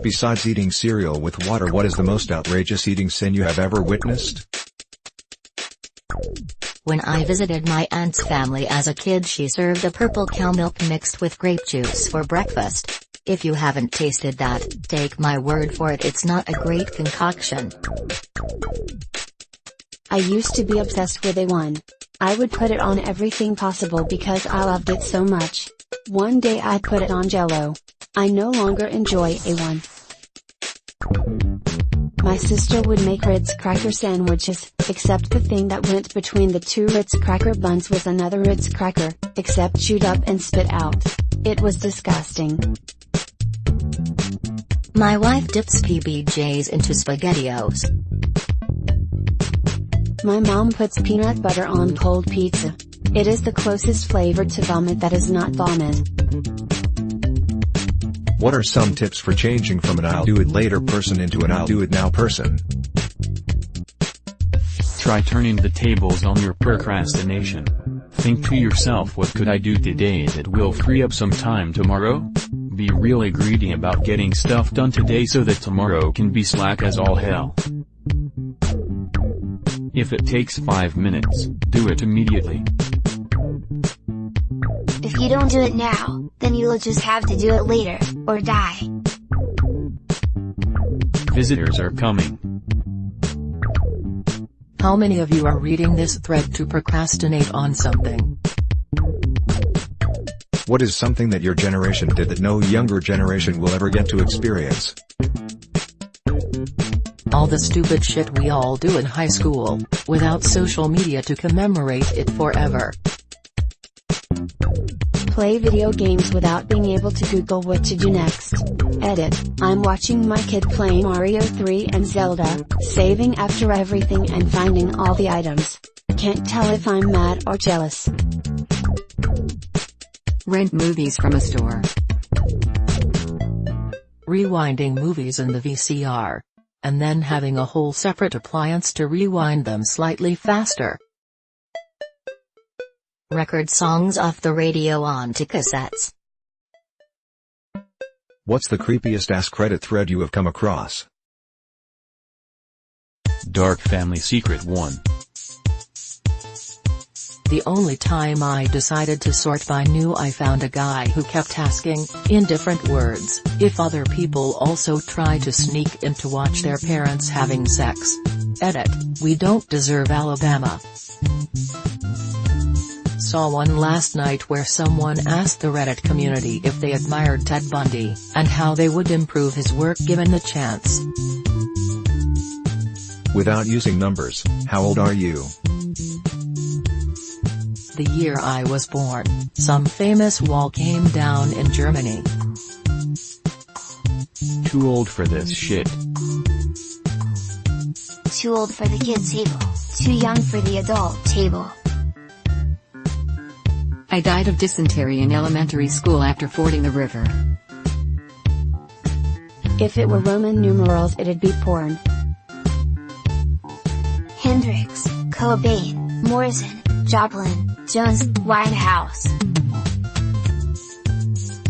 Besides eating cereal with water, what is the most outrageous eating sin you have ever witnessed? When I visited my aunt's family as a kid, she served a purple cow milk mixed with grape juice for breakfast. If you haven't tasted that, take my word for it, it's not a great concoction. I used to be obsessed with A1. I would put it on everything possible because I loved it so much. One day I put it on Jell-O. I no longer enjoy A1. My sister would make Ritz cracker sandwiches, except the thing that went between the two Ritz cracker buns was another Ritz cracker, except chewed up and spit out. It was disgusting. My wife dips PBJs into SpaghettiOs. My mom puts peanut butter on cold pizza. It is the closest flavor to vomit that is not vomit. What are some tips for changing from an I'll do it later person into an I'll do it now person? Try turning the tables on your procrastination. Think to yourself, what could I do today that will free up some time tomorrow? Be really greedy about getting stuff done today so that tomorrow can be slack as all hell. If it takes 5 minutes, do it immediately. If you don't do it now, then you'll just have to do it later, or die. Visitors are coming. How many of you are reading this thread to procrastinate on something? What is something that your generation did that no younger generation will ever get to experience? All the stupid shit we all do in high school, without social media to commemorate it forever. Play video games without being able to Google what to do next. Edit, I'm watching my kid play Mario 3 and Zelda, saving after everything and finding all the items. Can't tell if I'm mad or jealous. Rent movies from a store. Rewinding movies in the VCR. And then having a whole separate appliance to rewind them slightly faster. Record songs off the radio onto cassettes. What's the creepiest AskReddit thread you have come across? Dark family secret 1. The only time I decided to sort by knew I found a guy who kept asking, in different words, if other people also try to sneak in to watch their parents having sex. Edit, we don't deserve Alabama. Saw one last night where someone asked the Reddit community if they admired Ted Bundy, and how they would improve his work given the chance. Without using numbers, how old are you? The year I was born, some famous wall came down in Germany. Too old for this shit. Too old for the kids' table, too young for the adult table. I died of dysentery in elementary school after fording the river. If it were Roman numerals it'd be porn. Hendrix, Cobain, Morrison, Joplin, Jones, Winehouse.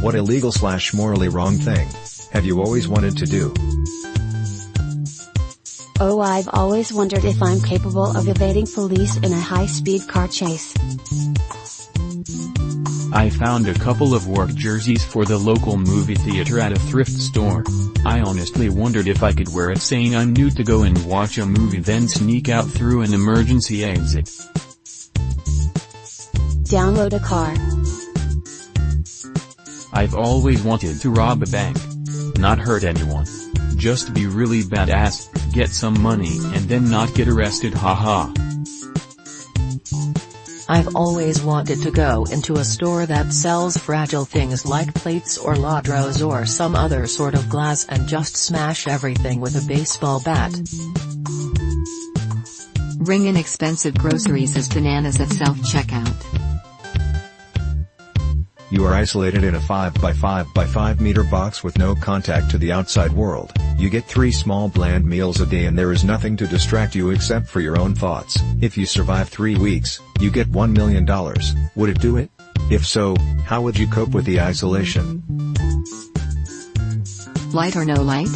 What illegal/morally wrong thing have you always wanted to do? Oh, I've always wondered if I'm capable of evading police in a high-speed car chase. I found a couple of work jerseys for the local movie theater at a thrift store. I honestly wondered if I could wear it saying I'm new to go and watch a movie, then sneak out through an emergency exit. Download a car. I've always wanted to rob a bank. Not hurt anyone. Just be really badass, get some money and then not get arrested, haha. I've always wanted to go into a store that sells fragile things like plates or ladros or some other sort of glass and just smash everything with a baseball bat. Bring in expensive groceries as bananas at self-checkout. You are isolated in a 5x5x5 meter box with no contact to the outside world. You get 3 small bland meals a day and there is nothing to distract you except for your own thoughts. If you survive 3 weeks, you get $1 million. Would it do it? If so, how would you cope with the isolation? Light or no light?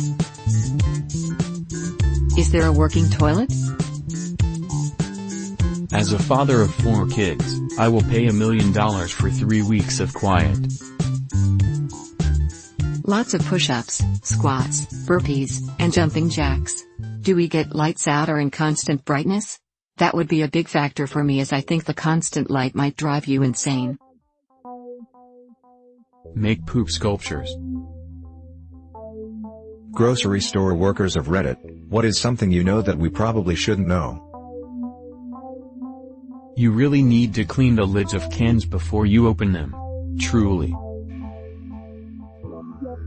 Is there a working toilet? As a father of 4 kids, I will pay $1 million for 3 weeks of quiet. Lots of push-ups, squats, burpees, and jumping jacks. Do we get lights out or in constant brightness? That would be a big factor for me, as I think the constant light might drive you insane. Make poop sculptures. Grocery store workers of Reddit, what is something you know that we probably shouldn't know? You really need to clean the lids of cans before you open them. Truly.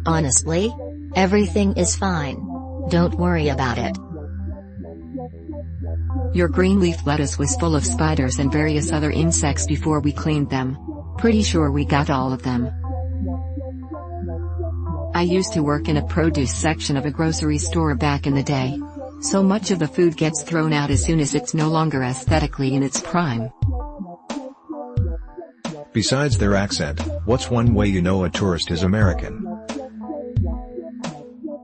Honestly, everything is fine. Don't worry about it. Your green leaf lettuce was full of spiders and various other insects before we cleaned them. Pretty sure we got all of them. I used to work in a produce section of a grocery store back in the day. So much of the food gets thrown out as soon as it's no longer aesthetically in its prime. Besides their accent, what's one way you know a tourist is American?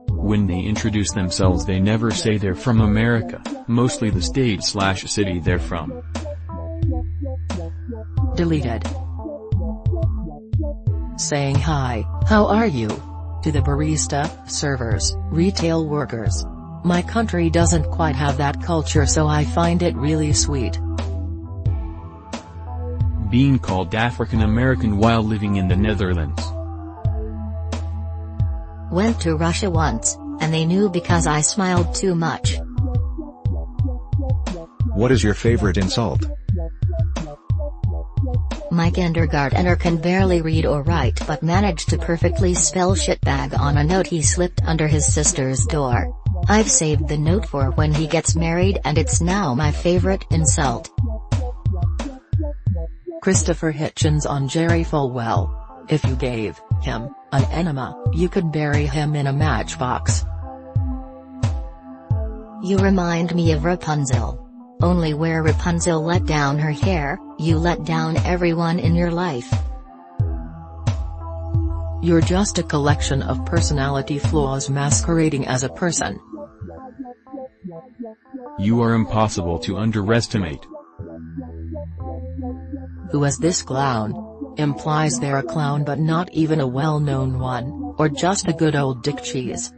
When they introduce themselves, they never say they're from America, mostly the state/city they're from. Deleted. Saying hi, how are you? To the barista, servers, retail workers. My country doesn't quite have that culture, so I find it really sweet. Being called African American while living in the Netherlands. Went to Russia once, and they knew because I smiled too much. What is your favorite insult? My kindergartner can barely read or write but managed to perfectly spell shitbag on a note he slipped under his sister's door. I've saved the note for when he gets married, and it's now my favorite insult. Christopher Hitchens on Jerry Falwell. If you gave him an enema, you could bury him in a matchbox. You remind me of Rapunzel. Only where Rapunzel let down her hair, you let down everyone in your life. You're just a collection of personality flaws masquerading as a person. You are impossible to underestimate. Who is this clown? Implies they're a clown but not even a well-known one, or just a good old dick cheese.